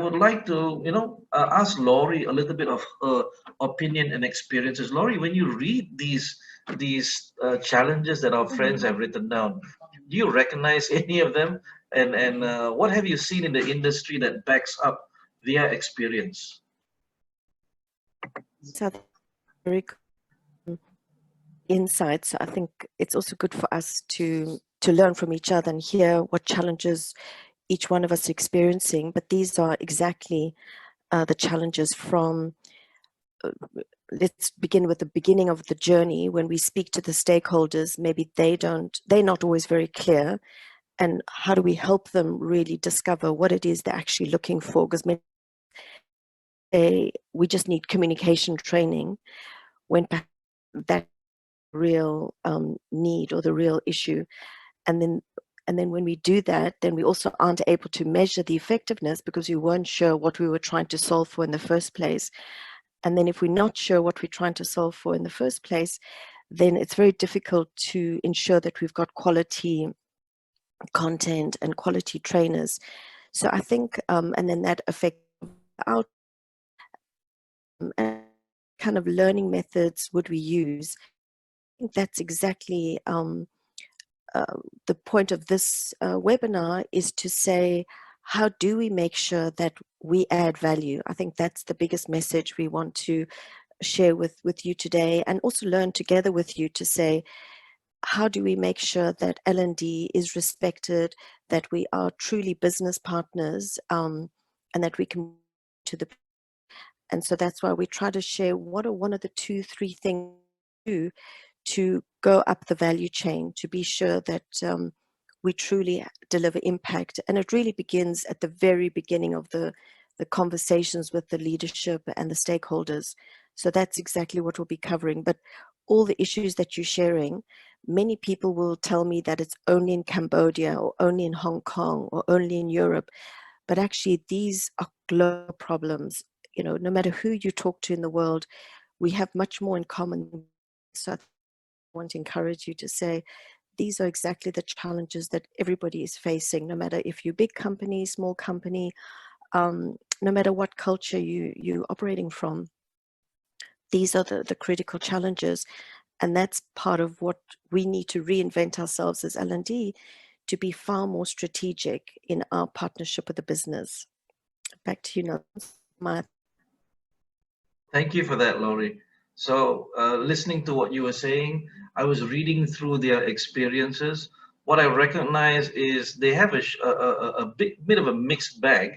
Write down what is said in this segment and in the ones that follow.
would like to, ask Laurie a little bit of her opinion and experiences. Laurie, when you read these challenges that our friends have written down, do you recognize any of them? And what have you seen in the industry that backs up their experience? So very insights. I think it's also good for us to learn from each other and hear what challenges each one of us are experiencing. But these are exactly the challenges from, let's begin with the beginning of the journey. When we speak to the stakeholders, maybe they're not always very clear. And how do we help them really discover what it is they're actually looking for? Because we just need communication training, when that real need or the real issue. And then when we do that, then we also aren't able to measure the effectiveness because we weren't sure what we were trying to solve for in the first place. And then if we're not sure what we're trying to solve for in the first place, then it's very difficult to ensure that we've got quality content and quality trainers. So I think, and then that affects out kind of learning methods would we use. I think that's exactly the point of this webinar, is to say, how do we make sure that we add value? I think that's the biggest message we want to share with you today, and also learn together with you to say, how do we make sure that L&D is respected, that we are truly business partners, and that we can to the. And so that's why we try to share what are one of the 2-3 things we do to go up the value chain, to be sure that we truly deliver impact. And it really begins at the very beginning of the conversations with the leadership and the stakeholders. So that's exactly what we'll be covering. But all the issues that you're sharing, many people will tell me that it's only in Cambodia or only in Hong Kong or only in Europe. But actually, these are global problems. No matter who you talk to in the world, we have much more in common. So I want to encourage you to say, these are exactly the challenges that everybody is facing, no matter if you're big company, small company, no matter what culture you're operating from. These are the critical challenges. And that's part of what we need to reinvent ourselves as L&D, to be far more strategic in our partnership with the business. Back to you now. Thank you for that, Laurie. So, listening to what you were saying, I was reading through their experiences. What I recognize is they have a bit of a mixed bag,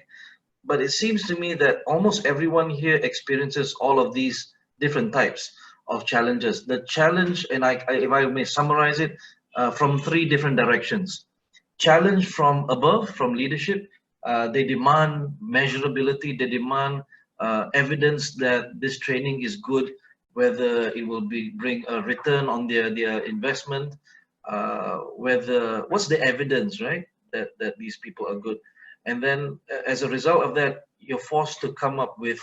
but it seems to me that almost everyone here experiences all of these different types of challenges. The challenge, and if I may summarize it, from 3 different directions. Challenge from above, from leadership. They demand measurability, they demand evidence that this training is good, whether it will bring a return on their investment, what's the evidence, right, that these people are good. And then as a result of that, you're forced to come up with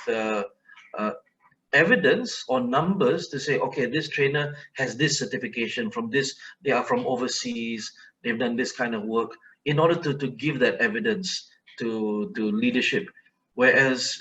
evidence or numbers to say, okay, this trainer has this certification from this, they are from overseas, they've done this kind of work, in order to give that evidence to leadership. Whereas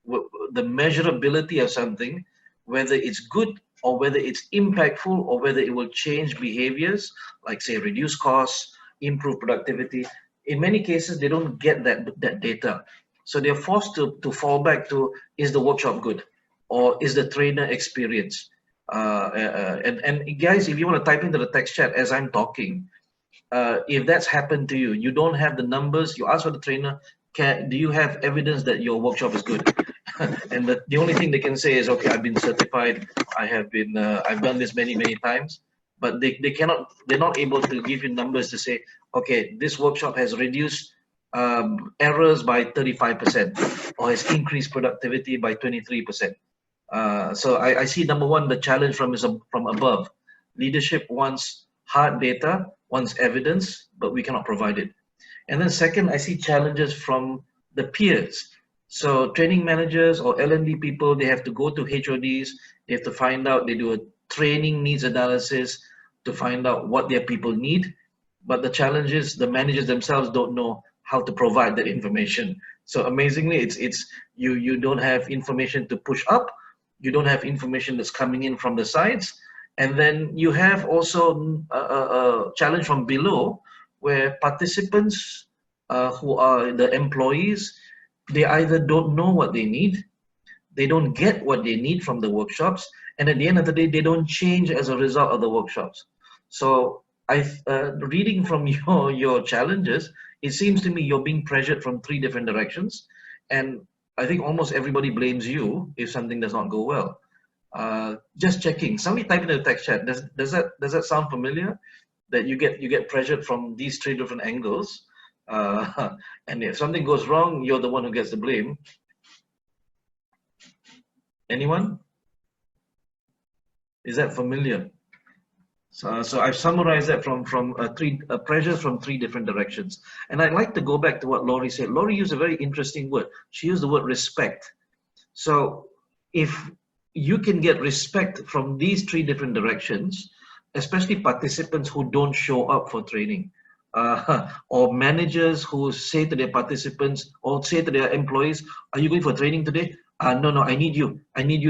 the measurability of something, whether it's good or whether it's impactful or whether it will change behaviors, like say reduce costs, improve productivity, in many cases they don't get that data. So they're forced to fall back to, is the workshop good, or is the trainer experienced? And guys, if you want to type into the text chat as I'm talking, if that's happened to you, you don't have the numbers, you ask for the trainer, do you have evidence that your workshop is good? And the only thing they can say is, okay, I've been certified, I've done this many times, but they're not able to give you numbers to say, okay, this workshop has reduced errors by 35% or has increased productivity by 23%. So I see, number one, the challenge from above. Leadership wants hard data, wants evidence, but we cannot provide it. And then second, I see challenges from the peers. So training managers or L&D people, they have to go to HODs, they have to find out, they do a training needs analysis to find out what their people need. But the challenge is the managers themselves don't know how to provide that information. So amazingly, it's you don't have information to push up, you don't have information that's coming in from the sides, and then you have also a challenge from below where participants who are the employees, they either don't know what they need, they don't get what they need from the workshops, and at the end of the day they don't change as a result of the workshops. So I reading from your challenges, it seems to me you're being pressured from three different directions, and I think almost everybody blames you if something does not go well. Just checking, somebody type in the text chat, does that sound familiar, that you get pressured from these three different angles, and if something goes wrong, you're the one who gets the blame? Anyone? Is that familiar? So I've summarized that from three pressures from three different directions. And I'd like to go back to what Laurie said. Laurie used a very interesting word. She used the word respect. So if you can get respect from these three different directions, especially participants who don't show up for training, or managers who say to their participants or say to their employees, are you going for training today? No, I need you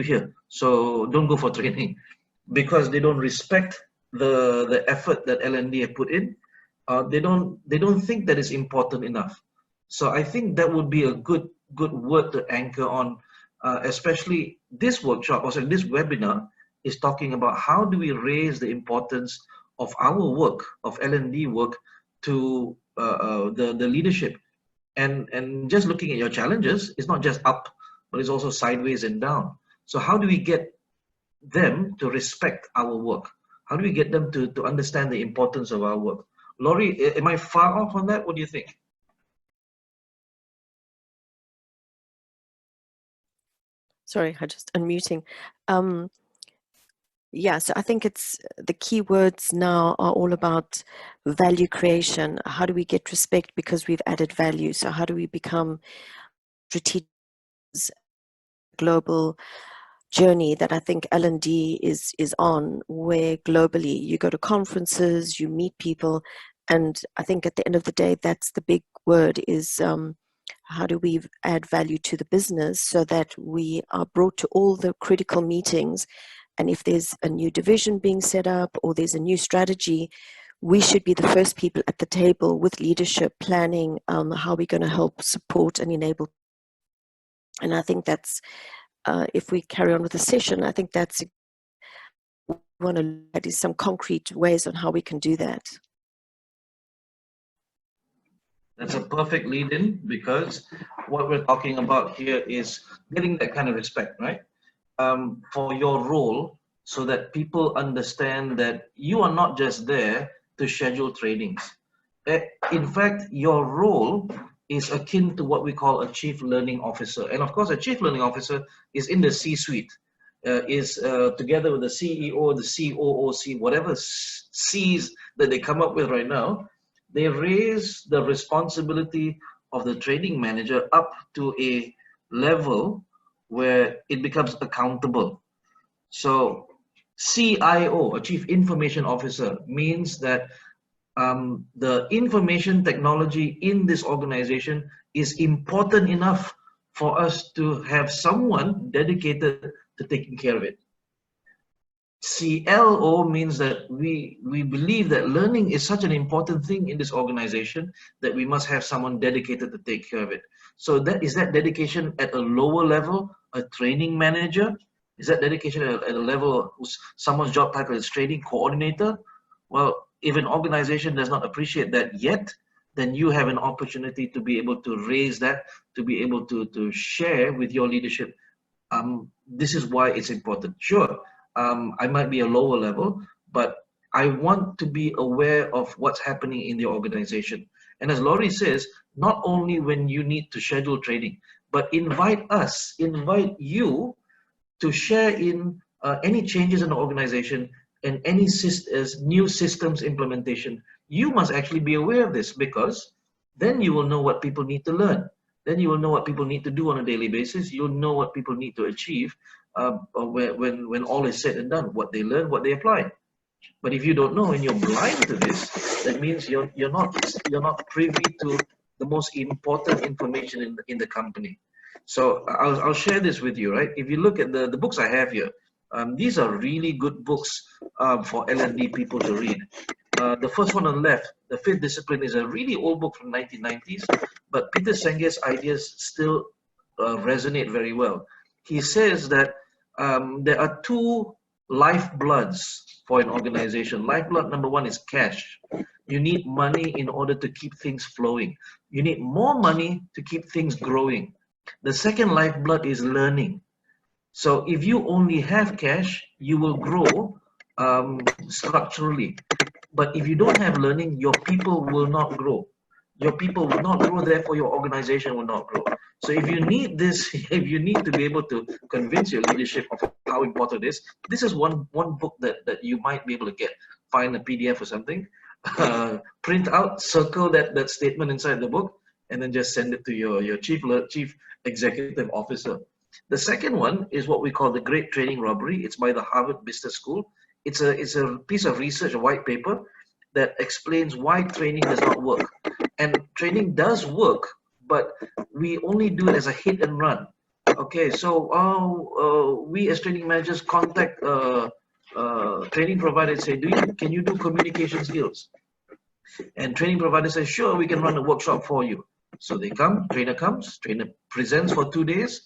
here. So don't go for training, because they don't respect the effort that L&D have put in. They don't think that it's important enough. So I think that would be a good word to anchor on, especially this workshop, or sorry, this webinar is talking about how do we raise the importance of our work, of L&D work, to the leadership. And just looking at your challenges, it's not just up, but it's also sideways and down. So how do we get them to respect our work? How do we get them to understand the importance of our work? Laurie, am I far off on that? What do you think? Sorry, I just unmuting. Yeah, so I think it's the key words now are all about value creation. How do we get respect because we've added value? So how do we become strategic global journey that I think L&D is on, where globally you go to conferences, you meet people, and I think at the end of the day, that's the big word is how do we add value to the business so that we are brought to all the critical meetings. And if there's a new division being set up or there's a new strategy, we should be the first people at the table with leadership planning how we're going to help support and enable. And I think that's, if we carry on with the session, I think that's we want to add is some concrete ways on how we can do that. That's a perfect lead-in, because what we're talking about here is getting that kind of respect, right? For your role, so that people understand that you are not just there to schedule trainings. In fact, your role is akin to what we call a chief learning officer. And of course, a chief learning officer is in the C-suite, is together with the CEO, the COO, whatever C's that they come up with right now. They raise the responsibility of the training manager up to a level where it becomes accountable. So CIO, a chief information officer, means that the information technology in this organization is important enough for us to have someone dedicated to taking care of it. CLO means that we believe that learning is such an important thing in this organization that we must have someone dedicated to take care of it. So is that dedication at a lower level, a training manager? Is that dedication at a level someone's job title is training coordinator? Well, if an organization does not appreciate that yet, then you have an opportunity to be able to raise that, to be able to share with your leadership. This is why it's important. Sure, I might be a lower level, but I want to be aware of what's happening in the organization. And as Laurie says, not only when you need to schedule training, but invite you to share in any changes in the organization and any new systems implementation. You must actually be aware of this, because then you will know what people need to learn. Then you will know what people need to do on a daily basis. You'll know what people need to achieve when all is said and done, what they learn, what they apply. But if you don't know and you're blind to this, that means you're not privy to the most important information in the company. So I'll share this with you, right? If you look at the books I have here, these are really good books for L&D people to read. The first one on the left, The Fifth Discipline, is a really old book from 1990s, but Peter Senge's ideas still resonate very well. He says that there are two lifebloods for an organization. Lifeblood number one is cash. You need money in order to keep things flowing. You need more money to keep things growing. The second lifeblood is learning. So if you only have cash, you will grow structurally. But if you don't have learning, your people will not grow. Your people will not grow, therefore your organization will not grow. So if you need this, if you need to be able to convince your leadership of how important it is, this is one book that you might be able to get, find a PDF or something, print out, circle that statement inside the book, and then just send it to your chief executive officer. The second one is what we call the Great Training Robbery. It's by the Harvard Business School. It's a piece of research, a white paper, that explains why training does not work. And training does work, but we only do it as a hit and run. Okay, so we as training managers contact training providers, say, can you do communication skills? And training provider says, sure, we can run a workshop for you. So they come, trainer comes, trainer presents for 2 days,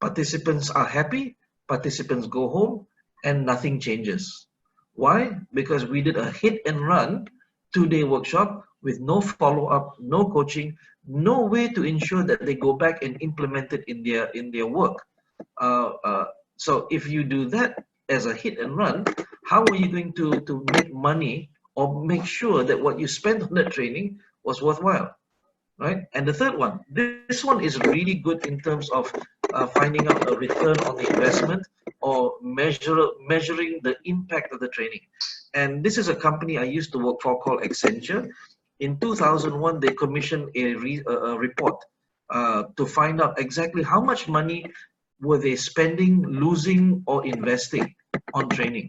participants are happy, participants go home, and nothing changes. Why? Because we did a hit and run 2-day workshop with no follow-up, no coaching, no way to ensure that they go back and implement it in their work. So if you do that as a hit and run, how are you going to make money or make sure that what you spent on that training was worthwhile, right? And the third one, this one is really good in terms of finding out a return on the investment or measuring the impact of the training. And this is a company I used to work for called Accenture. In 2001, they commissioned a report to find out exactly how much money were they spending, losing, or investing on training.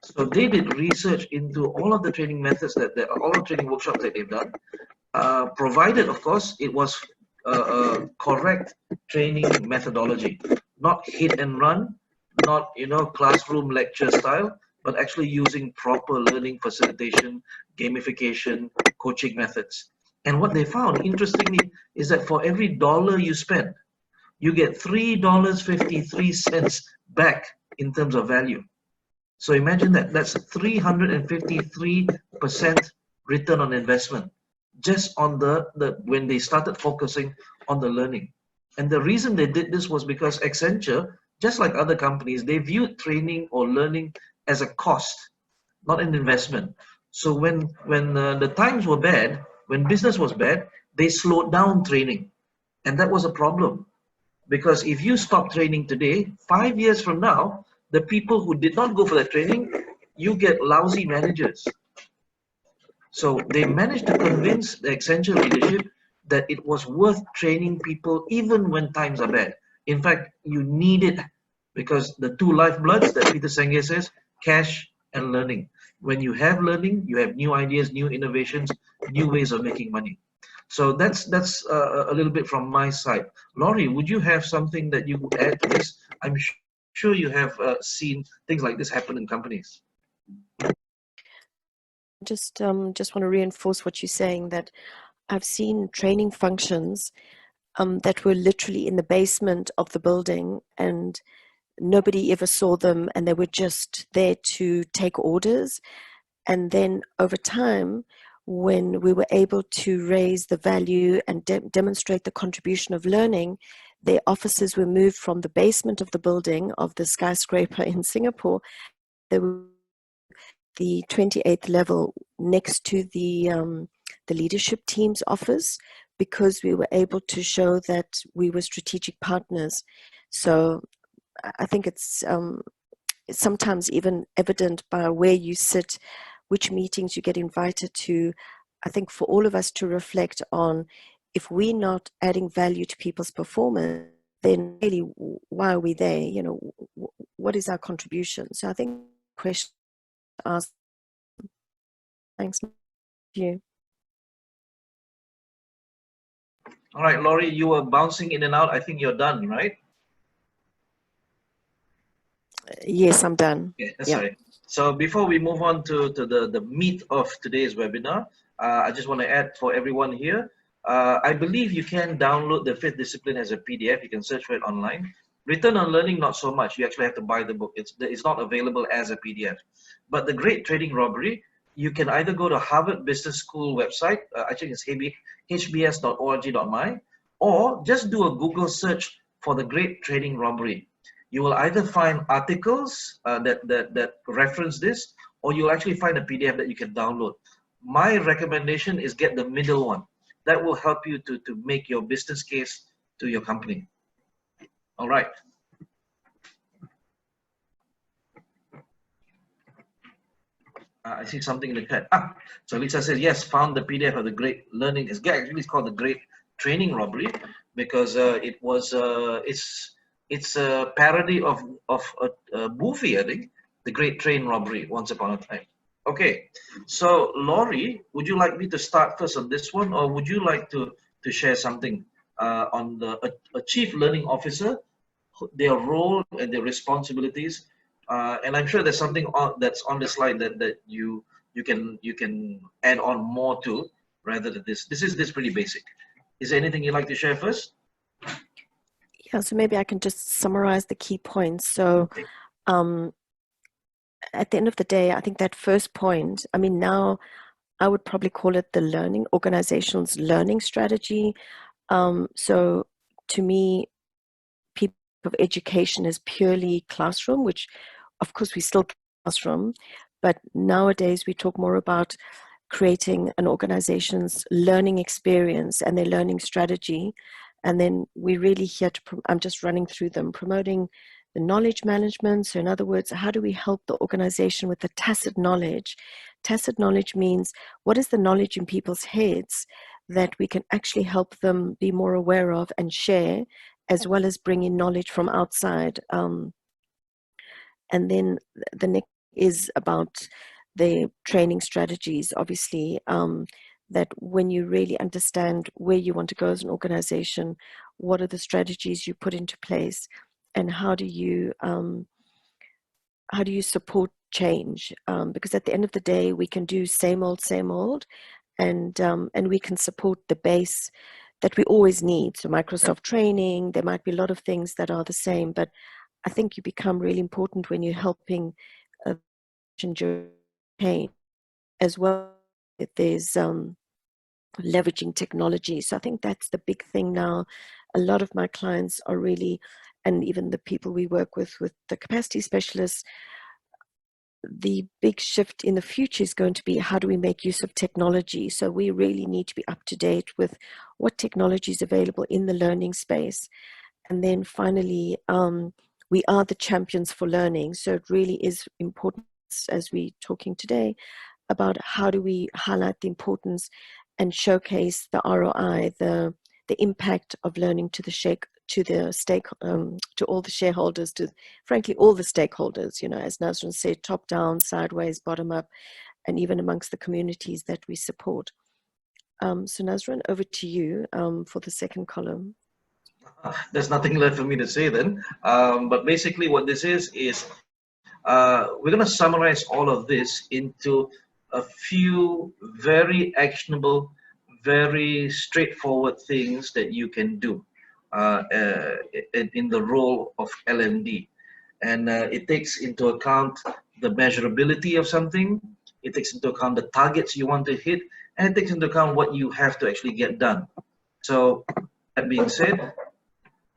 So they did research into all of the training methods all the training workshops that they've done, provided, of course, it was correct training methodology, not hit and run, not classroom lecture style, but actually using proper learning facilitation, gamification, coaching methods. And what they found, interestingly, is that for every dollar you spend, you get $3.53 back in terms of value. So imagine that's 353% return on investment just on when they started focusing on the learning. And the reason they did this was because Accenture, just like other companies, they viewed training or learning as a cost, not an investment. So when the times were bad, when business was bad, they slowed down training. And that was a problem. Because if you stop training today, 5 years from now, the people who did not go for that training, you get lousy managers. So they managed to convince the Accenture leadership that it was worth training people even when times are bad. In fact, you need it because the two lifebloods that Peter Senge says, cash and learning. When you have learning, you have new ideas, new innovations, new ways of making money. So that's a little bit from my side. Laurie, would you have something that you would add to this? I'm sure you have seen things like this happen in companies. Just want to reinforce what you're saying, that I've seen training functions that were literally in the basement of the building and nobody ever saw them, and they were just there to take orders. And then over time, when we were able to raise the value and demonstrate the contribution of learning, their offices were moved from the basement of the building of the skyscraper in Singapore. They were the 28th level next to the leadership team's office, because we were able to show that we were strategic partners. So I think it's sometimes even evident by where you sit, which meetings you get invited to. I think for all of us to reflect on, if we're not adding value to people's performance, then really, why are we there? What is our contribution? So I think the question to ask. Thanks. You. All right, Laurie, you were bouncing in and out. I think you're done, right? Yes, I'm done. Yeah, Yeah. sorry. So before we move on to the meat of today's webinar, I just want to add for everyone here, I believe you can download the fifth discipline as a PDF. You can search for it online. Return on Learning, not so much. You actually have to buy the book. It's not available as a PDF. But the Great Trading Robbery, you can either go to Harvard Business School website, I think it's hbs.org.my, or just do a Google search for the Great Trading Robbery. You will either find articles that reference this, or you'll actually find a PDF that you can download. My recommendation is get the middle one. That will help you to make your business case to your company. All right. I see something in the chat. So Lisa says, yes, found the PDF of the Great Learning. Actually, it's called the Great Training Robbery because it's a parody of a movie, I think, The Great Train Robbery, Once Upon a Time. Okay, so Laurie, would you like me to start first on this one, or would you like to share something on a chief learning officer, their role and their responsibilities, and I'm sure there's something that's on the slide that you can add on more to rather than this. This is pretty basic. Is there anything you'd like to share first? Yeah, so maybe I can just summarize the key points. So Okay. At the end of the day, I think that first point, I mean, now I would probably call it the learning organization's learning strategy. So to me, people of education is purely classroom, which of course we still classroom, but nowadays we talk more about creating an organization's learning experience and their learning strategy. And then we really here to, I'm just running through them, promoting the knowledge management. So in other words, how do we help the organization with the tacit knowledge? Tacit knowledge means what is the knowledge in people's heads that we can actually help them be more aware of and share, as well as bring in knowledge from outside. And then the next is about the training strategies, obviously, that when you really understand where you want to go as an organization, what are the strategies you put into place, and how do you support change? Because at the end of the day, we can do same old, and we can support the base that we always need. So Microsoft training, there might be a lot of things that are the same, but I think you become really important when you're helping change as well. If there's leveraging technology. So I think that's the big thing now. A lot of my clients are really, and even the people we work with the capacity specialists, the big shift in the future is going to be how do we make use of technology. So we really need to be up to date with what technology is available in the learning space. And then finally, we are the champions for learning. So it really is important, as we're talking today, about how do we highlight the importance and showcase the ROI, the impact of learning to to all the shareholders, to frankly all the stakeholders. You know, as Nazrin said, top down, sideways, bottom up, and even amongst the communities that we support. So Nazrin, over to you for the second column. There's nothing left for me to say then. But basically, what this is we're going to summarize all of this into a few very actionable, very straightforward things that you can do in the role of L&D. And it takes into account the measurability of something, it takes into account the targets you want to hit, and it takes into account what you have to actually get done. So that being said,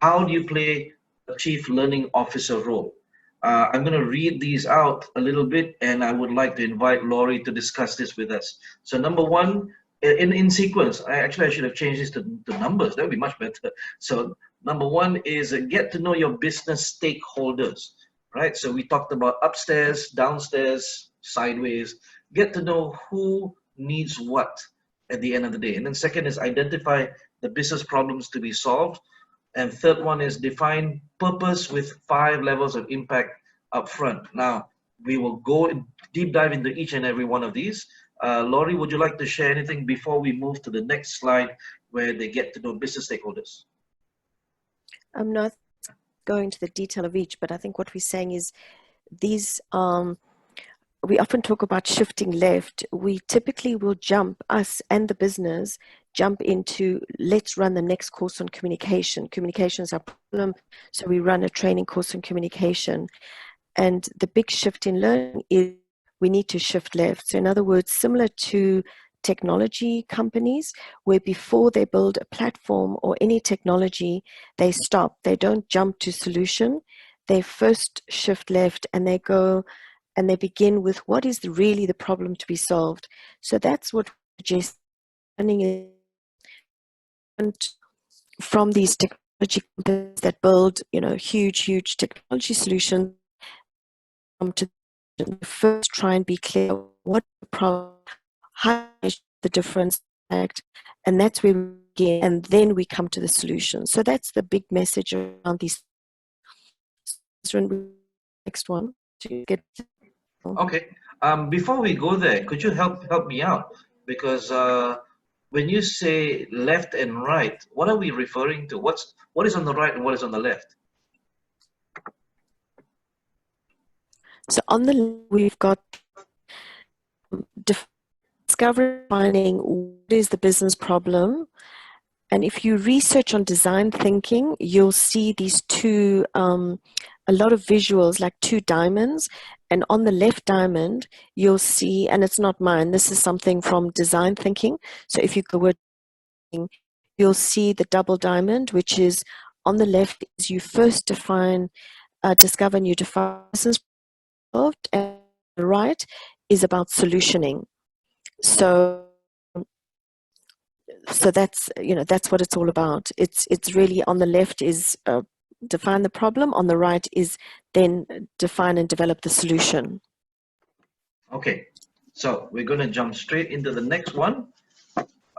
how do you play a chief learning officer role? I'm going to read these out a little bit, and I would like to invite Laurie to discuss this with us. So number one, in sequence, I should have changed this to numbers. That would be much better. So number one is get to know your business stakeholders, right? So we talked about upstairs, downstairs, sideways. Get to know who needs what at the end of the day. And then second is identify the business problems to be solved. And third one is define purpose with 5 levels of impact up front. Now, we will go deep dive into each and every one of these, Laurie, would you like to share anything before we move to the next slide where they get to know business stakeholders? I'm not going to the detail of each, but I think what we're saying is these, we often talk about shifting left. We typically will jump, us and the business, jump into, let's run the next course on communication. Communication is our problem, so we run a training course on communication. And the big shift in learning is we need to shift left. So in other words, similar to technology companies, where before they build a platform or any technology, they stop. They don't jump to solution. They first shift left and they go and they begin with what is really the problem to be solved. So that's what just learning is from these technology companies that build, huge technology solutions. To first try and be clear what the problem, how the difference act, and that's where we begin, and then we come to the solution. So that's the big message around these. Next one to get. Okay. Before we go there, could you help me out? Because when you say left and right, what are we referring to? What is on the right and what is on the left? So on the left, we've got discovering, finding what is the business problem. And if you research on design thinking, you'll see these two, a lot of visuals like two diamonds. And on the left diamond, you'll see, and it's not mine, this is something from design thinking. So if you go word, you'll see the double diamond, which is on the left is you first define, discover and you define business problem, and the right is about solutioning. So that's that's what it's all about. It's really on the left is define the problem, on the right is then define and develop the solution. Okay, so we're going to jump straight into the next one,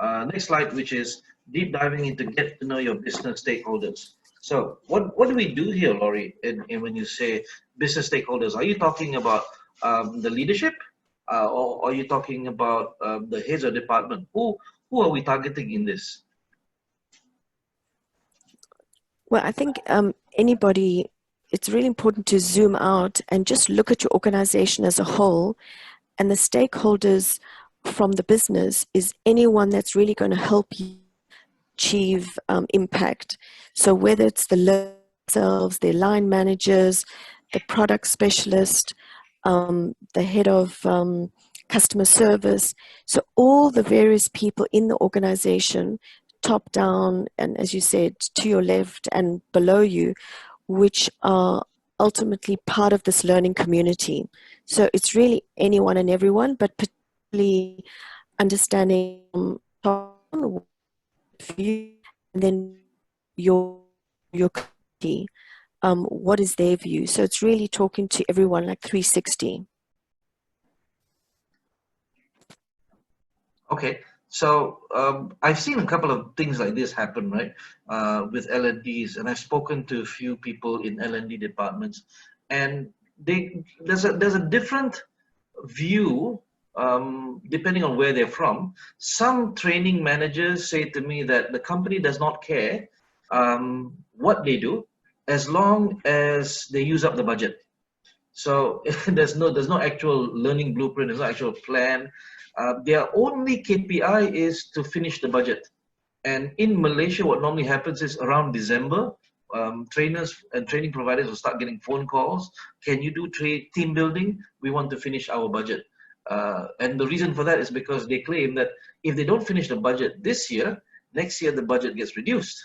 next slide, which is deep diving into get to know your business stakeholders. So what do we do here, Laurie, in when you say business stakeholders? Are you talking about the leadership, or are you talking about the heads of department? Who are we targeting in this? Well, I think anybody, it's really important to zoom out and just look at your organization as a whole. And the stakeholders from the business is anyone that's really going to help you achieve impact. So whether it's the themselves, their line managers, the product specialist, the head of customer service. So all the various people in the organization, top down, and as you said, to your left and below you, which are ultimately part of this learning community. So it's really anyone and everyone, but particularly understanding view and then your community, what is their view. So it's really talking to everyone like 360. Okay, so I've seen a couple of things like this happen, right, with L&Ds, and I've spoken to a few people in L&D departments, and there's a different view depending on where they're from. Some training managers say to me that the company does not care what they do as long as they use up the budget. So there's no actual learning blueprint, there's no actual plan. Their only KPI is to finish the budget. And in Malaysia, what normally happens is around December, trainers and training providers will start getting phone calls. Can you do team building? We want to finish our budget. And the reason for that is because they claim that if they don't finish the budget this year, next year the budget gets reduced.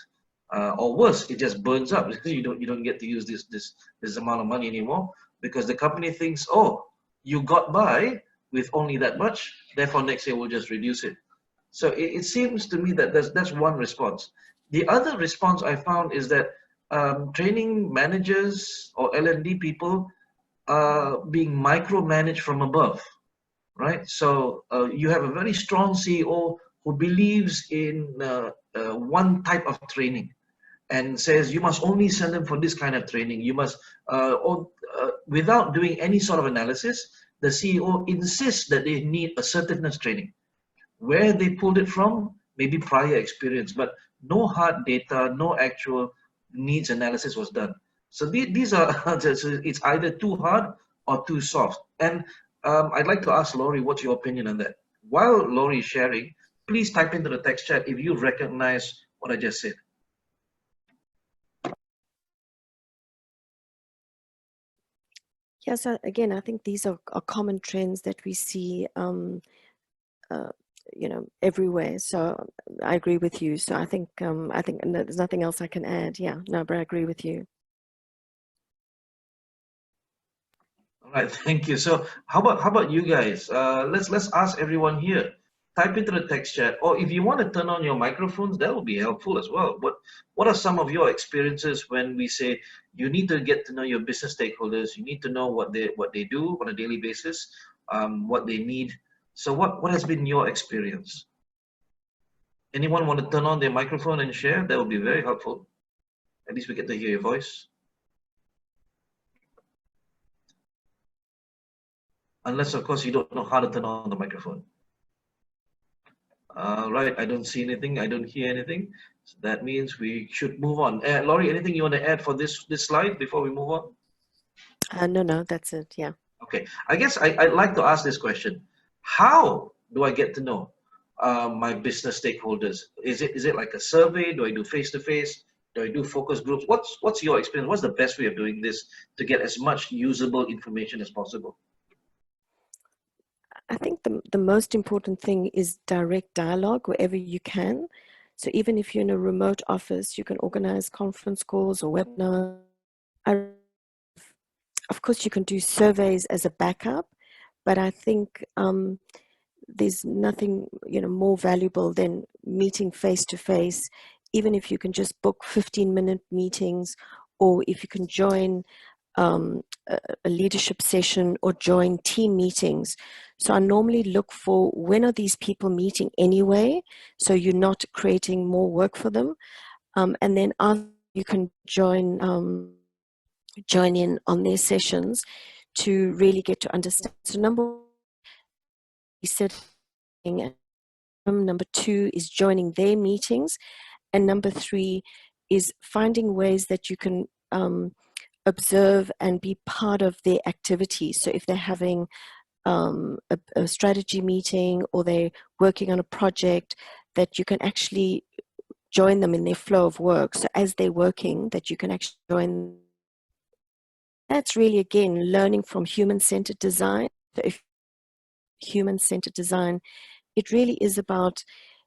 Or worse, it just burns up because you don't get to use this amount of money anymore, because the company thinks, oh, you got by with only that much, therefore next year we'll just reduce it. So it seems to me that that's one response. The other response I found is that training managers or L&D people are being micromanaged from above, right? So you have a very strong CEO who believes in one type of training and says you must only send them for this kind of training. You must, without doing any sort of analysis, the CEO insists that they need assertiveness training. Where they pulled it from, maybe prior experience, but no hard data, no actual needs analysis was done. So these are, it's either too hard or too soft. And I'd like to ask Laurie, what's your opinion on that? While Laurie is sharing, please type into the text chat if you recognize what I just said. Yes, again, I think these are common trends that we see, everywhere. So I agree with you. So I think there's nothing else I can add. Yeah, no, but I agree with you. All right, thank you. So how about you guys? Let's ask everyone here. Type into the text chat, or if you want to turn on your microphones, that will be helpful as well. What are some of your experiences when we say you need to get to know your business stakeholders? You need to know what they do on a daily basis, what they need. So what has been your experience? Anyone want to turn on their microphone and share? That would be very helpful. At least we get to hear your voice. Unless, of course, you don't know how to turn on the microphone. Right, I don't see anything. I don't hear anything. So that means we should move on. Laurie, anything you want to add for this slide before we move on? No, that's it. Yeah. Okay, I guess I'd like to ask this question. How do I get to know my business stakeholders? Is it like a survey? Do I do face-to-face? Do I do focus groups? What's your experience? What's the best way of doing this to get as much usable information as possible? I think the most important thing is direct dialogue wherever you can. So even if you're in a remote office, you can organize conference calls or webinars. Of course, you can do surveys as a backup, but I think there's nothing more valuable than meeting face to face. Even if you can just book 15-minute meetings, or if you can join a leadership session or join team meetings. So I normally look for when are these people meeting anyway, so you're not creating more work for them, and then after you can join in on their sessions to really get to understand. So number one, number two is joining their meetings, and number three is finding ways that you can observe and be part of their activities. So if they're having a strategy meeting or they're working on a project, that you can actually join them in their flow of work. So as they're working, that you can actually join. That's really, again, learning from human-centered design. So if human-centered design, it really is about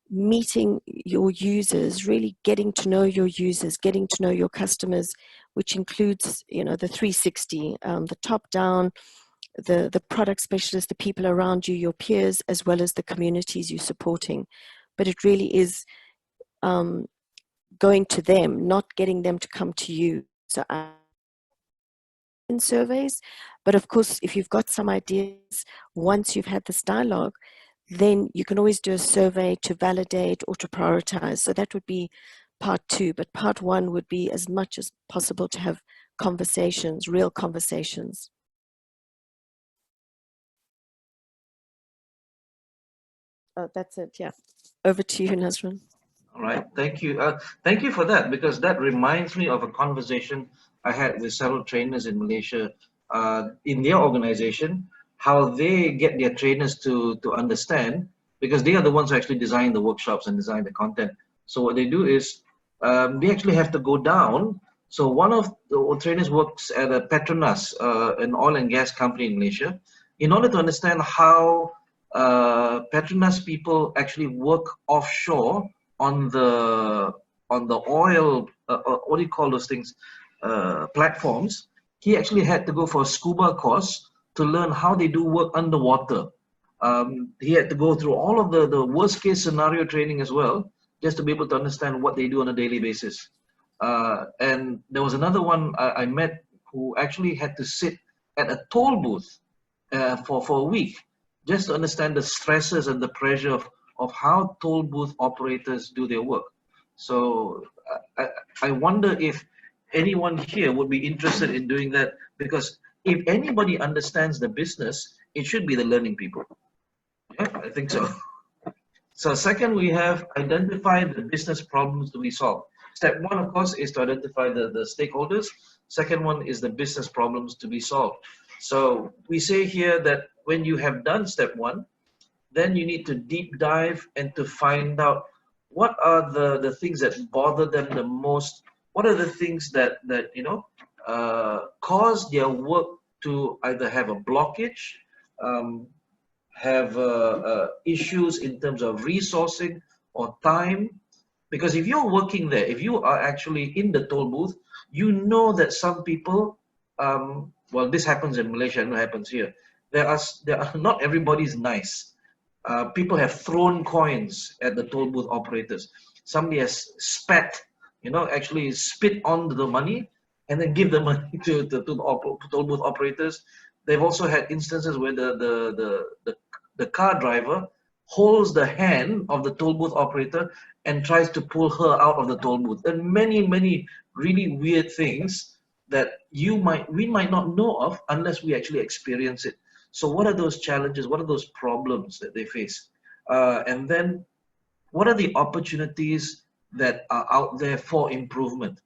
meeting your users, really getting to know your users, getting to know your customers, which includes, the 360, the top down, the product specialists, the people around you, your peers, as well as the communities you're supporting. But it really is going to them, not getting them to come to you. So in surveys, but of course, if you've got some ideas, once you've had this dialogue, then you can always do a survey to validate or to prioritize. So that would be part two, but part one would be as much as possible to have conversations, real conversations. Oh, that's it. Yeah. Over to you, Nazrin. All right, thank you. Thank you for that, because that reminds me of a conversation I had with several trainers in Malaysia in their organization, how they get their trainers to understand, because they are the ones who actually design the workshops and design the content. So what they do is they actually have to go down. So one of the trainers works at a Petronas, an oil and gas company in Malaysia, in order to understand how Petronas people actually work offshore on the oil, what do you call those things, platforms. He actually had to go for a scuba course to learn how they do work underwater. He had to go through all of the worst case scenario training as well, just to be able to understand what they do on a daily basis. And there was another one I met who actually had to sit at a toll booth for a week, just to understand the stresses and the pressure of how toll booth operators do their work. So I wonder if anyone here would be interested in doing that, because if anybody understands the business, it should be the learning people. Yeah, I think so. So second, we have identify the business problems to be solved. Step one, of course, is to identify the stakeholders. Second one is the business problems to be solved. So we say here that when you have done step one, then you need to deep dive and to find out what are the things that bother them the most. What are the things that cause their work to either have a blockage, um, have issues in terms of resourcing or time. Because if you're working there, if you are actually in the toll booth, you know that some people, well, this happens in Malaysia and it happens here. There are not everybody's nice. People have thrown coins at the toll booth operators. Somebody has spat, actually spit on the money and then give the money to the toll booth operators. They've also had instances where the car driver holds the hand of the toll booth operator and tries to pull her out of the toll booth. And many really weird things that we might not know of unless we actually experience it. So what are those challenges? What are those problems that they face? And then what are the opportunities that are out there for improvement?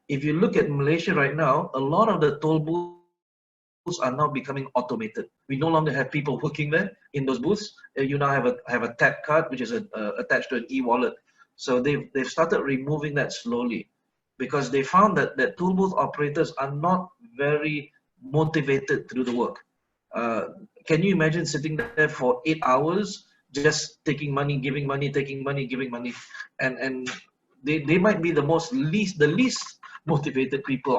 If you look at Malaysia right now, a lot of the toll booths are now becoming automated. We no longer have people working there in those booths. You now have a tap card which is attached to an e-wallet. So they've started removing that slowly because they found that toll booth operators are not very motivated to do the work. Can you imagine sitting there for 8 hours just taking money, giving money, taking money, giving money, and they might be the least motivated people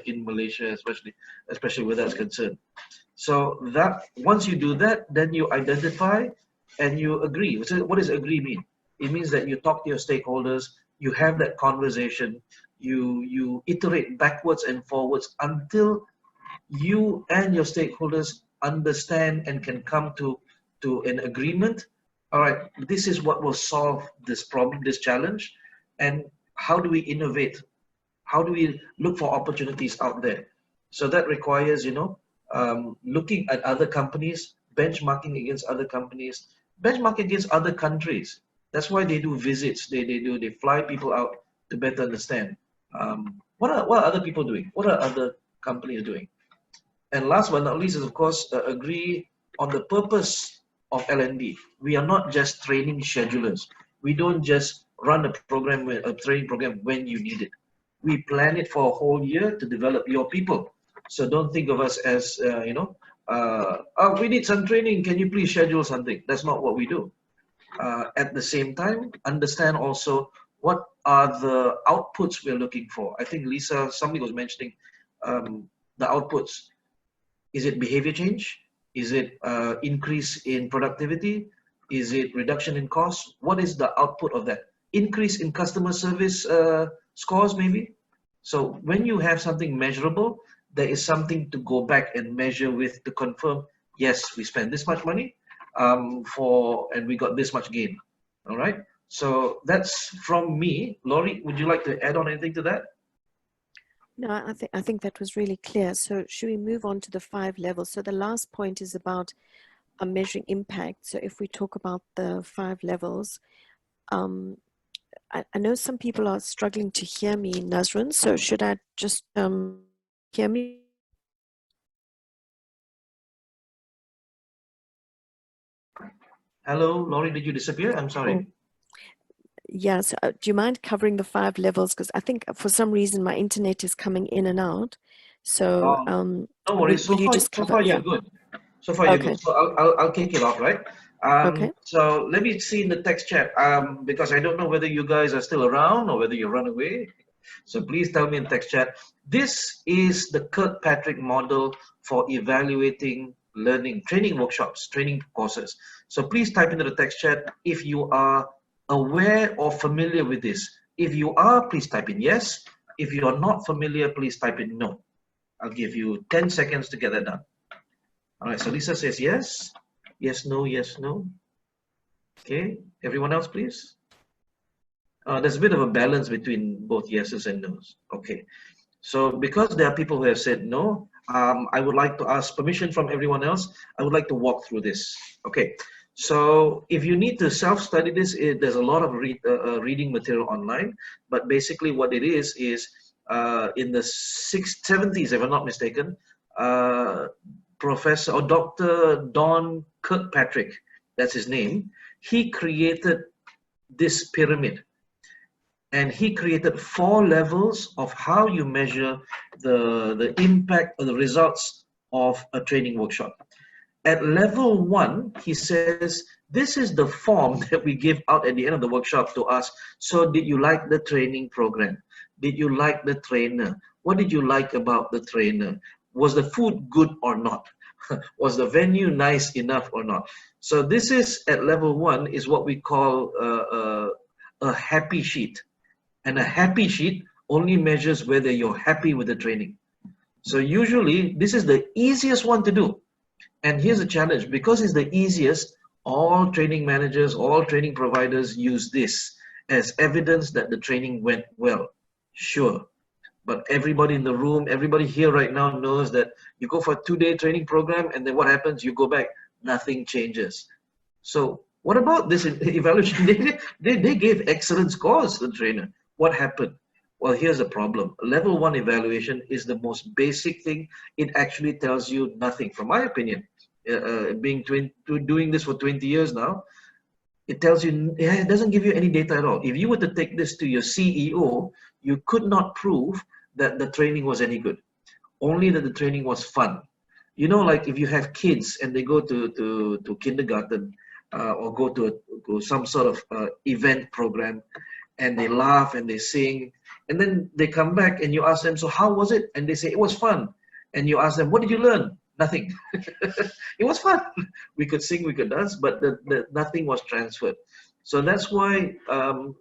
in Malaysia, especially where that's concerned. So that once you do that, then you identify and you agree. So what does agree mean? It means that you talk to your stakeholders, you have that conversation, you iterate backwards and forwards until you and your stakeholders understand and can come to an agreement. All right, this is what will solve this problem, this challenge, and how do we innovate? How do we look for opportunities out there? So that requires, looking at other companies, benchmarking against other companies, benchmark against other countries. That's why they do visits. They fly people out to better understand. What are other people doing? What are other companies doing? And last but not least is, of course, agree on the purpose of L&D. We are not just training schedulers. We don't just run a training program when you need it. We plan it for a whole year to develop your people. So don't think of us as, oh, we need some training. Can you please schedule something? That's not what we do. At the same time, understand also what are the outputs we're looking for. I think somebody was mentioning the outputs. Is it behavior change? Is it increase in productivity? Is it reduction in cost? What is the output of that? Increase in customer service scores maybe? So when you have something measurable, there is something to go back and measure with to confirm, yes, we spent this much money and we got this much gain. All right. So that's from me. Laurie, would you like to add on anything to that? No, I think that was really clear. So should we move on to the 5 levels? So the last point is about measuring impact. So if we talk about the 5 levels, I know some people are struggling to hear me, Nazrin. So should I just hear me? Hello, Laurie, did you disappear? I'm sorry. Oh. Yes. Do you mind covering the 5 levels? Because I think for some reason my internet is coming in and out. So don't worry. will you just cover? You're good. So far, you're good. So I'll kick it off, right? Okay. So let me see in the text chat because I don't know whether you guys are still around or whether you run away. So please tell me in text chat. This is the Kirkpatrick model for evaluating learning, training workshops, training courses. So please type into the text chat if you are aware or familiar with this. If you are, please type in yes. If you are not familiar, please type in no. I'll give you 10 seconds to get that done. All right, so Lisa says yes. Yes, no, yes, no. Okay, everyone else, please. There's a bit of a balance between both yeses and nos. Okay, so because there are people who have said no, I would like to ask permission from everyone else. I would like to walk through this. Okay, so if you need to self-study this, there's a lot of reading material online. But basically, what it is in the 70s, if I'm not mistaken, uh, Professor or Dr. Don Kirkpatrick, that's his name, he created this pyramid, and he created 4 levels of how you measure the impact or the results of a training workshop. At level 1, he says, this is the form that we give out at the end of the workshop to ask, so did you like the training program? Did you like the trainer? What did you like about the trainer? Was the food good or not? Was the venue nice enough or not? So this is, at level 1, is what we call a happy sheet. And a happy sheet only measures whether you're happy with the training. So usually this is the easiest one to do. And here's a challenge, because it's the easiest, all training managers, all training providers use this as evidence that the training went well. Sure. But everybody in the room, everybody here right now knows that you go for a 2-day training program, and then what happens? You go back, nothing changes. So what about this evaluation? They gave excellent scores to the trainer. What happened? Well, here's the problem. Level 1 evaluation is the most basic thing. It actually tells you nothing, from my opinion. Doing this for 20 years now, it tells you, it doesn't give you any data at all. If you were to take this to your CEO, you could not prove that the training was any good. Only that the training was fun. You know, like if you have kids and they go to kindergarten or go to some sort of event program, and they laugh and they sing, and then they come back and you ask them, so how was it? And they say, it was fun. And you ask them, what did you learn? Nothing. It was fun. We could sing, we could dance, but nothing was transferred. So that's why Don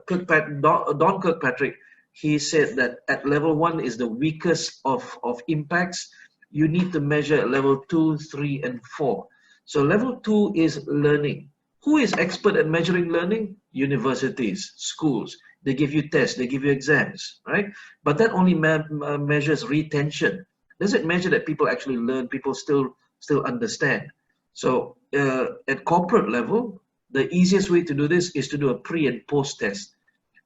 Kirkpatrick, he said that at level 1 is the weakest of impacts. You need to measure at level 2, 3, and 4. So level 2 is learning. Who is expert at measuring learning? Universities, schools. They give you tests, they give you exams, right? But that only measures retention. Does it measure that people actually learn, people still understand? So at corporate level, the easiest way to do this is to do a pre and post test.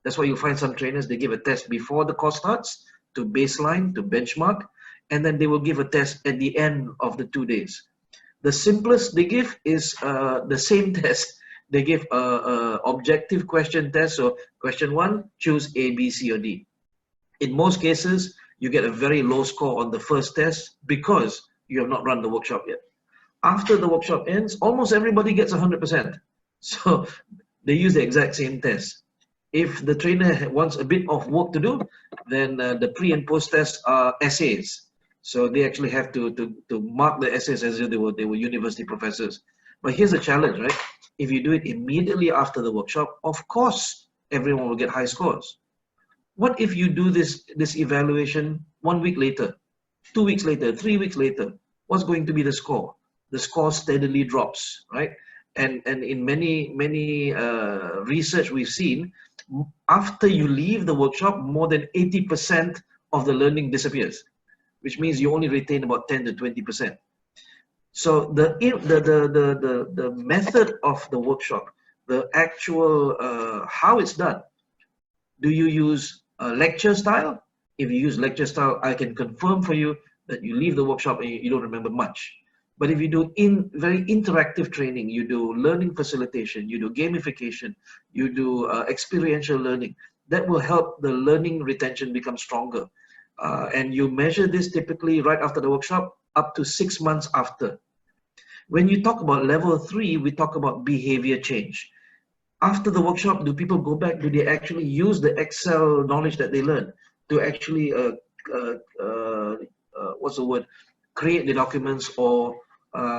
That's why you find some trainers, they give a test before the course starts to baseline, to benchmark, and then they will give a test at the end of the 2 days. The simplest they give is the same test. They give a objective question test. So question 1, choose A, B, C, or D. In most cases, you get a very low score on the first test because you have not run the workshop yet. After the workshop ends, almost everybody gets 100%. So they use the exact same test. If the trainer wants a bit of work to do, then the pre and post tests are essays. So they actually have to mark the essays as if they were university professors. But here's the challenge, right? If you do it immediately after the workshop, of course, everyone will get high scores. What if you do this evaluation 1 week later, 2 weeks later, 3 weeks later? What's going to be the score? The score steadily drops, right? And in many research we've seen, after you leave the workshop, more than 80% of the learning disappears, which means you only retain about 10 to 20%. So the method of the workshop, the actual how it's done. Do you use a lecture style? If you use lecture style, I can confirm for you that you leave the workshop and you don't remember much. But if you do very interactive training, you do learning facilitation, you do gamification, you do experiential learning, that will help the learning retention become stronger. And you measure this typically right after the workshop, up to 6 months after. When you talk about level 3, we talk about behavior change. After the workshop, do people go back? Do they actually use the Excel knowledge that they learned to actually, create the documents or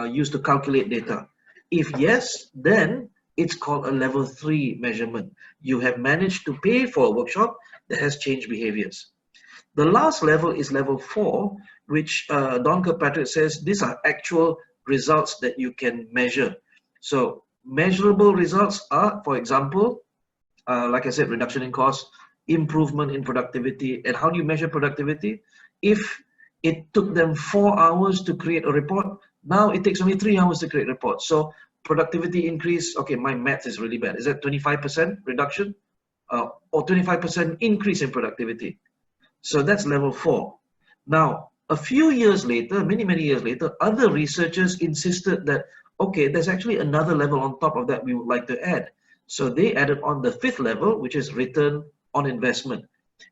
use to calculate data? If yes, then it's called a level 3 measurement. You have managed to pay for a workshop that has changed behaviors. The last level is level 4, which Don Kirkpatrick says these are actual results that you can measure. So measurable results are, for example, like I said, reduction in cost, improvement in productivity. And how do you measure productivity? If it took them 4 hours to create a report. Now it takes only 3 hours to create a report. So productivity increase, okay, my math is really bad. Is that 25% reduction or 25% increase in productivity? So that's level 4. Now, a few years later, many years later, other researchers insisted that, okay, there's actually another level on top of that we would like to add. So they added on the 5th level, which is return on investment.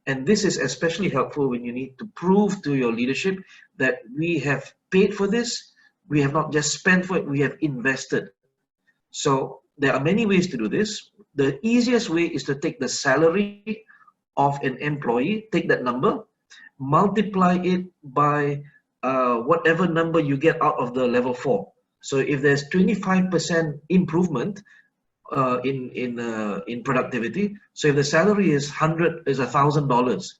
And this is especially helpful when you need to prove to your leadership that we have paid for this, we have not just spent for it, we have invested. So there are many ways to do this. The easiest way is to take the salary of an employee, take that number, multiply it by whatever number you get out of the level 4. So if there's 25% improvement in productivity, so if the salary is $1,000,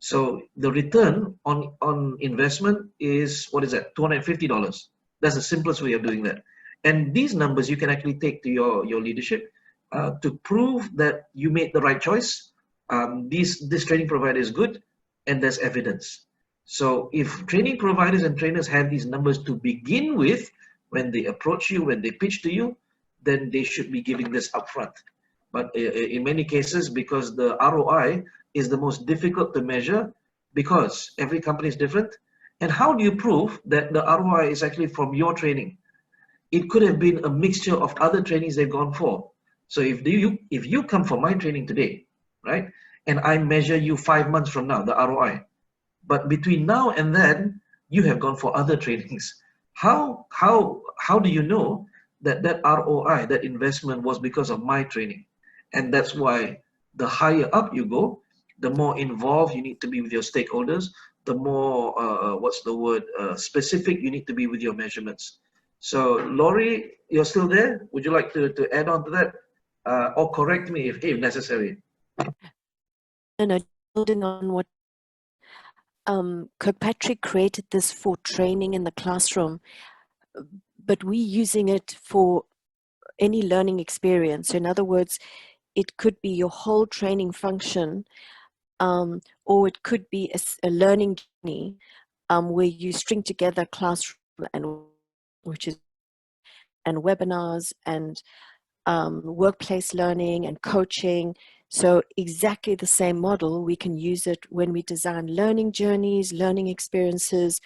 so the return on investment is, what is that, $250. That's the simplest way of doing that. And these numbers you can actually take to your leadership to prove that you made the right choice. This training provider is good, and there's evidence. So if training providers and trainers have these numbers to begin with, when they approach you, when they pitch to you, then they should be giving this upfront. But in many cases, because the ROI is the most difficult to measure, because every company is different. And how do you prove that the ROI is actually from your training? It could have been a mixture of other trainings they've gone for. So if you come for my training today, right, and I measure you 5 months from now, the ROI, but between now and then, you have gone for other trainings. How do you know that that ROI, that investment, was because of my training? And that's why the higher up you go, the more involved you need to be with your stakeholders, the more specific you need to be with your measurements. So Laurie, you're still there? Would you like to add on to that, or correct me if necessary? And building on what Kirkpatrick created this for training in the classroom, but we using it for any learning experience. So in other words, it could be your whole training function, or it could be a learning journey where you string together classroom and which is and webinars and workplace learning and coaching. So exactly the same model, we can use it when we design learning journeys, learning experiences,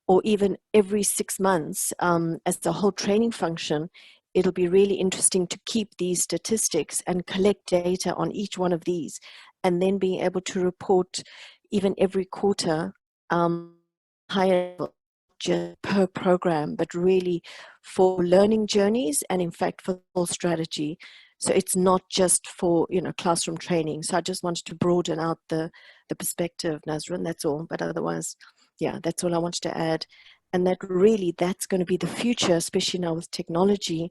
or even every 6 months as the whole training function. It'll be really interesting to keep these statistics and collect data on each one of these, and then being able to report even every quarter higher level, just per program, but really for learning journeys and in fact for the whole strategy. So it's not just for classroom training. So I just wanted to broaden out the perspective, Nazrin, that's all. But otherwise, yeah, that's all I wanted to add. And that's going to be the future, especially now with technology.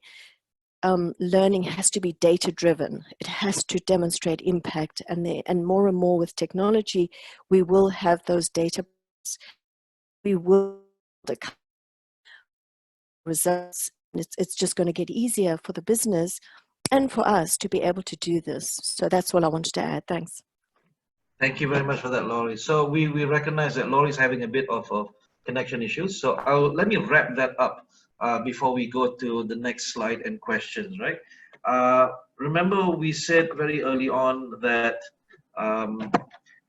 Learning has to be data driven. It has to demonstrate impact, and more with technology, we will have those data. We will the results. It's just going to get easier for the business and for us to be able to do this. So that's all I wanted to add. Thanks. Thank you very much for that, Laurie. So we recognize that Laurie's having a bit of connection issues. So let me wrap that up before we go to the next slide and questions, right? Remember we said very early on that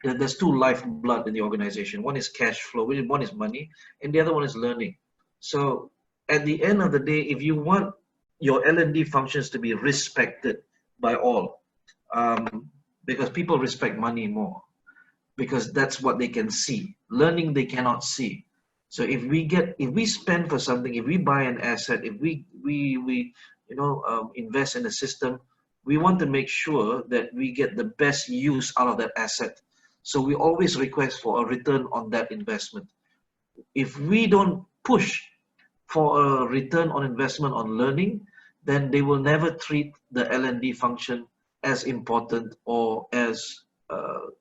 there's 2 lifeblood in the organization. One is cash flow, one is money, and the other one is learning. So at the end of the day, if you want your L&D functions to be respected by all, because people respect money more, because that's what they can see. Learning they cannot see. So if we spend for something, if we buy an asset, if we invest in a system, we want to make sure that we get the best use out of that asset. So we always request for a return on that investment. If we don't push for a return on investment on learning, then they will never treat the L&D function as important or as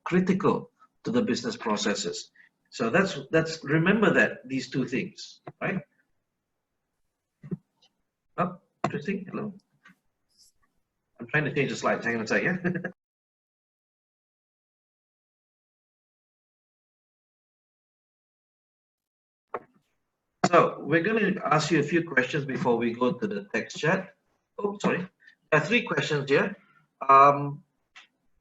critical to the business processes. So that's remember that these 2 things, right? Oh, interesting. Hello. I'm trying to change the slides. Hang on a second. So we're going to ask you a few questions before we go to the text chat. Oh, sorry. There are three questions here. Um,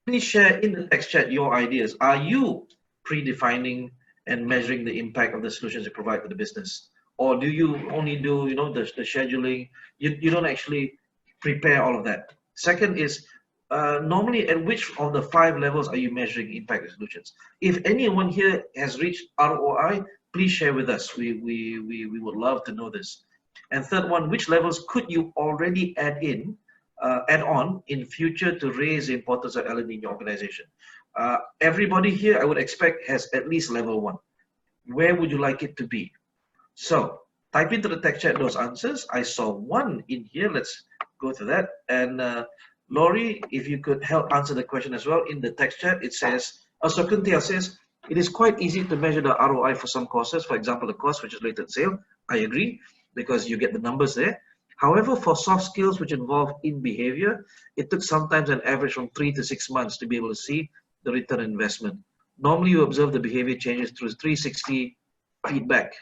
Please share in the text chat your ideas. Are you predefining and measuring the impact of the solutions you provide to the business? Or do you only do, the scheduling? You don't actually prepare all of that. Second is, normally at which of the five levels are you measuring impact of solutions? If anyone here has reached ROI, please share with us. We would love to know this. And third one, which levels could you already add on in future to raise the importance of L&D in your organization? Everybody here, I would expect, has at least level one. Where would you like it to be? So type into the text chat those answers. I saw one in here. Let's go to that. And Laurie, if you could help answer the question as well in the text chat. It says, so Kuntia says, it is quite easy to measure the ROI for some courses. For example, the cost which is related to sale. I agree, because you get the numbers there. However, for soft skills which involve in behavior, it took sometimes an average from 3 to 6 months to be able to see the return on investment. Normally, you observe the behavior changes through 360 feedback,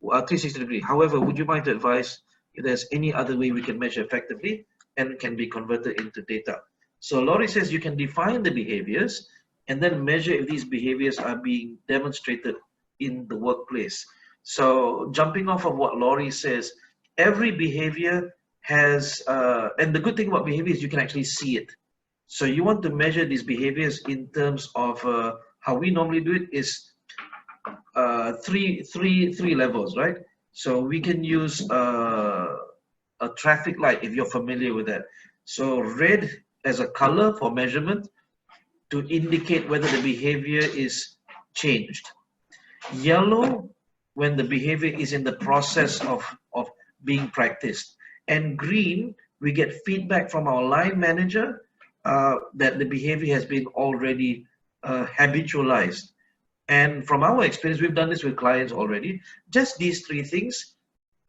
360 degree. However, would you mind to advise if there's any other way we can measure effectively and can be converted into data? So Laurie says you can define the behaviors and then measure if these behaviors are being demonstrated in the workplace. So jumping off of what Laurie says, every behavior has, and the good thing about behavior is you can actually see it. So you want to measure these behaviors in terms of how we normally do it is three levels, right? So we can use a traffic light if you're familiar with that. So red as a color for measurement to indicate whether the behavior is changed. Yellow when the behavior is in the process of being practiced. And green, we get feedback from our line manager that the behavior has been already habitualized. And from our experience, we've done this with clients already. Just these three things,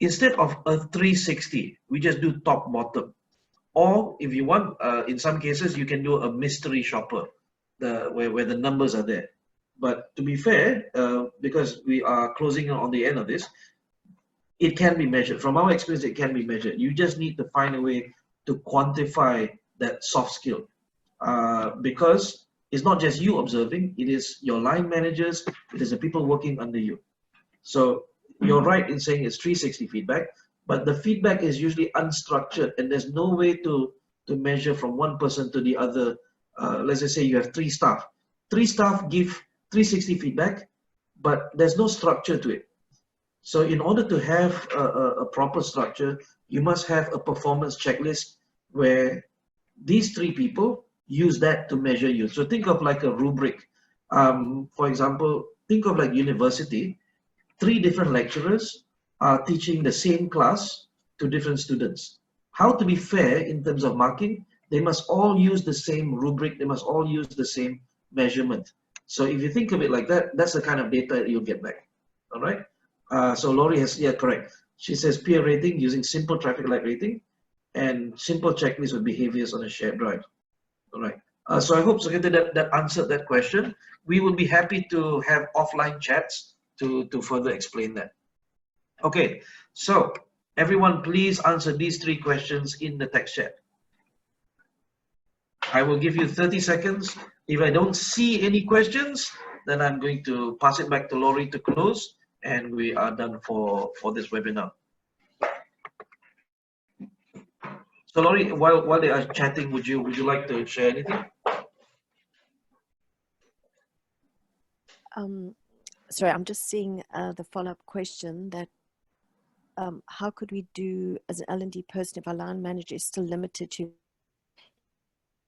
instead of a 360, we just do top bottom. Or if you want, in some cases, you can do a mystery shopper, where the numbers are there. But to be fair, because we are closing on the end of this, it can be measured. From our experience, it can be measured. You just need to find a way to quantify that soft skill, because it's not just you observing, it is your line managers, it is the people working under you. So you're right in saying it's 360 feedback, but the feedback is usually unstructured and there's no way to measure from one person to the other. Let's just say you have three staff. Three staff give 360 feedback, but there's no structure to it. So in order to have a proper structure, you must have a performance checklist where these three people use that to measure you. So think of like a rubric. For example, think of like university. Three different lecturers are teaching the same class to different students. How to be fair in terms of marking, they must all use the same rubric, they must all use the same measurement. So if you think of it like that, that's the kind of data you'll get back. All right. So Laurie has, yeah, correct. She says peer rating using simple traffic light rating and simple checklist with behaviors on a shared drive. All right. So I hope, Sukhinder, that answered that question. We will be happy to have offline chats to further explain that. Okay. So everyone, please answer these three questions in the text chat. I will give you 30 seconds. If I don't see any questions, then I'm going to pass it back to Laurie to close, and we are done for this webinar. So Laurie, while they are chatting, would you like to share anything? Sorry, I'm just seeing the follow-up question that how could we do as an L&D person if our line manager is still limited to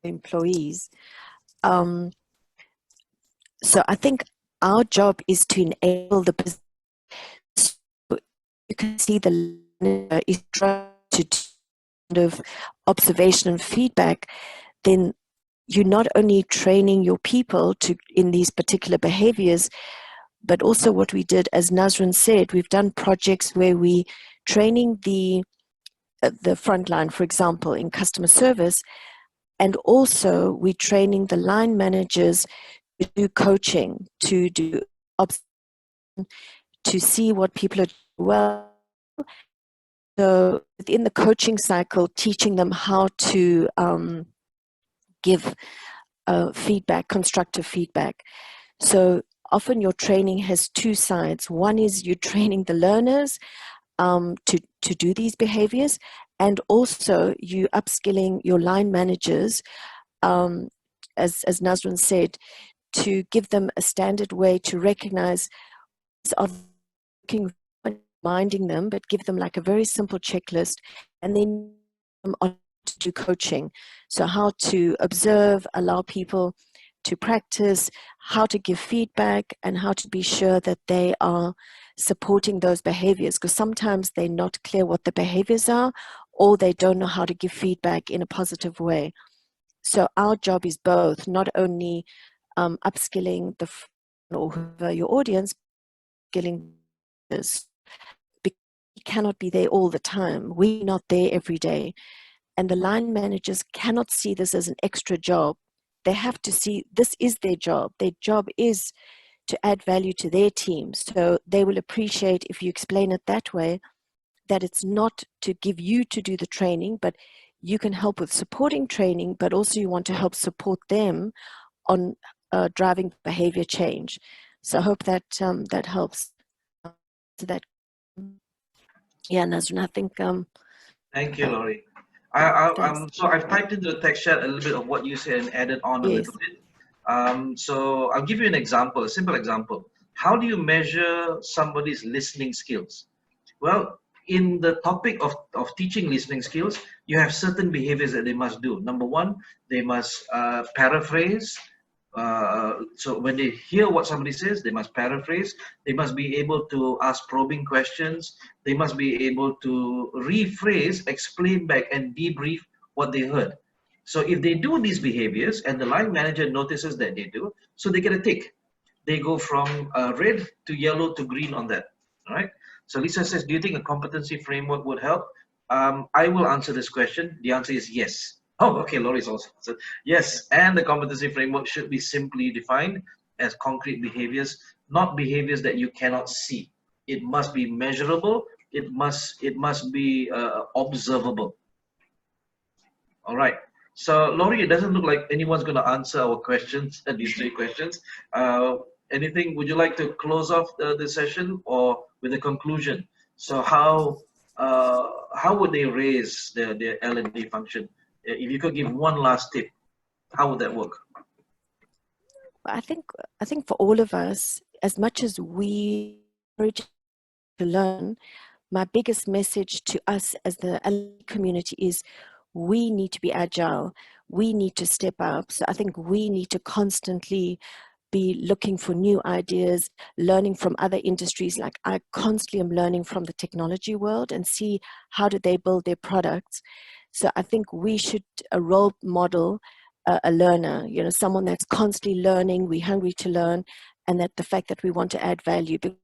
employees? So I think our job is to enable the business. So you can see the manager is trying to do kind of observation and feedback, then you're not only training your people in these particular behaviors, but also what we did, as Nazrin said, we've done projects where we training the front line, for example, in customer service, and also we training the line managers to do coaching, to do to see what people are doing well. So within the coaching cycle, teaching them how to give feedback, constructive feedback. So often your training has two sides. One is you're training the learners to do these behaviors, and also you upskilling your line managers, as Nazrin said, to give them a standard way to recognize of reminding them, but give them like a very simple checklist, and then on to do coaching. So how to observe, allow people to practice, how to give feedback, and how to be sure that they are supporting those behaviors, because sometimes they're not clear what the behaviors are, or they don't know how to give feedback in a positive way. So our job is both, not only upskilling the or whoever your audience, upskilling this, because we cannot be there all the time. We're not there every day. And the line managers cannot see this as an extra job. They have to see this is their job. Their job is to add value to their team. So they will appreciate if you explain it that way, that it's not to give you to do the training, but you can help with supporting training, but also you want to help support them on driving behavior change. So I hope that that helps. To that, yeah, Nazrin, I think. Thank you, Laurie. Thanks. So I've typed into the text chat a little bit of what you said and added on a Yes. little bit. So I'll give you an example, a simple example. How do you measure somebody's listening skills? Well, in the topic of teaching listening skills, you have certain behaviors that they must do. Number one, they must paraphrase. So when they hear what somebody says, they must paraphrase. They must be able to ask probing questions. They must be able to rephrase, explain back, and debrief what they heard. So if they do these behaviors and the line manager notices that they do, so they get a tick. They go from red to yellow to green on that. All right. So Lisa says, do you think a competency framework would help? I will answer this question. The answer is yes. Oh, okay. Laurie's also answered. Yes, and the competency framework should be simply defined as concrete behaviors, not behaviors that you cannot see. It must be measurable. It must be observable. All right. So, Laurie, it doesn't look like anyone's going to answer our questions, these three questions. Anything? Would you like to close off the session or with a conclusion? So, how would they raise their L&D function? If you could give one last tip, how would that work? I think for all of us, as much as we encourage to learn, my biggest message to us as the community is we need to be agile. We need to step up. So I think we need to constantly be looking for new ideas, learning from other industries. Like I constantly am learning from the technology world and see how do they build their products. So I think we should role model a learner, someone that's constantly learning, we're hungry to learn, and that the fact that we want to add value. Because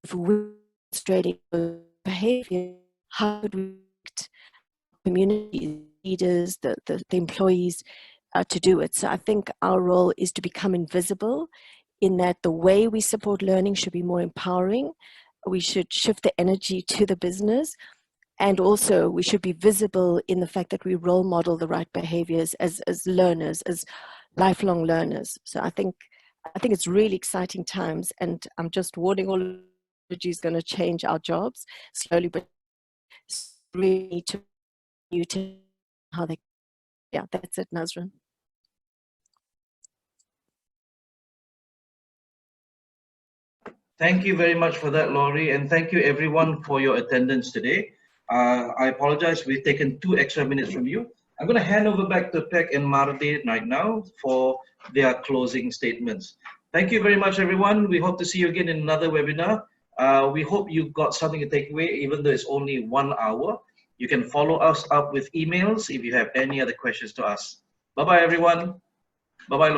if we're demonstrating behavior, how do we expect community leaders, the employees to do it? So I think our role is to become invisible, in that the way we support learning should be more empowering. We should shift the energy to the business, and also we should be visible in the fact that we role model the right behaviors as learners, as lifelong learners. So I think it's really exciting times, and I'm just warning all technology is going to change our jobs slowly, but really need to how they. Yeah, that's it, Nazrin. Thank you very much for that, Laurie, and thank you everyone for your attendance today. I apologize, we've taken 2 extra minutes from you. I'm going to hand over back to Pek and Marde right now for their closing statements. Thank you very much, everyone. We hope to see you again in another webinar. We hope you got something to take away, even though it's only 1 hour. You can follow us up with emails if you have any other questions to ask. Bye-bye, everyone. Bye-bye, Laurie.